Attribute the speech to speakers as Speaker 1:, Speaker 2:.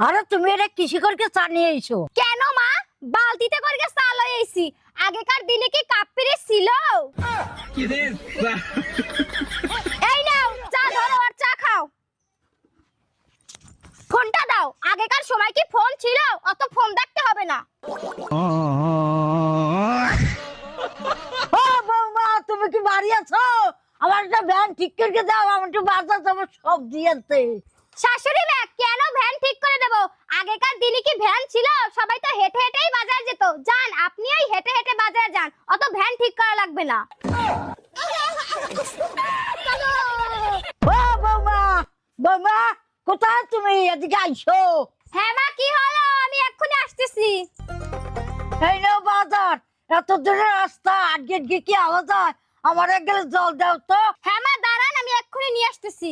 Speaker 1: আরে তুমি এটা কিসি করকে চা নিয়ে এসো?
Speaker 2: কেন মা, বালতিতে করে চা লই আইছি। আগেকার দিনে কি কাপ পিরিচ ছিল? এই নাও চা ধরো আর চা খাও। ফোনটা দাও। আগেকার সময় কি ফোন ছিল? অত ফোন দেখতে হবে না।
Speaker 1: ও বৌমা, তুমি কি বাড়ি আছো? আমার একটা ভ্যান ঠিক করে দাও, আমি একটু বাজার যাবো সবজি আনতে।
Speaker 2: শাশুড়ি মা, কেন ভ্যান ঠিক করে দেব? আগেকার দিনে কি ভ্যান ছিল? সবাই তো হেঁটে হেঁটেই বাজার যেত। যান, আপনিই হেঁটে হেঁটে বাজার যান, অত ভ্যান ঠিক করা লাগবে না।
Speaker 1: ও বৌমা, বৌমা কোথায় তুমি? এদিকে আইসো।
Speaker 2: হ্যাঁ মা, কি হলো? আমি এক্ষুনি আসতেছি।
Speaker 1: এই নাও বাজার। এত দূরের রাস্তা, আজকে কি আওয়াজ হয়? আমার এক গ্লাস জল দাও তো।
Speaker 2: হ্যাঁ মা, দাঁড়ান, আমি এক্ষুনি নিয়ে আসতেছি।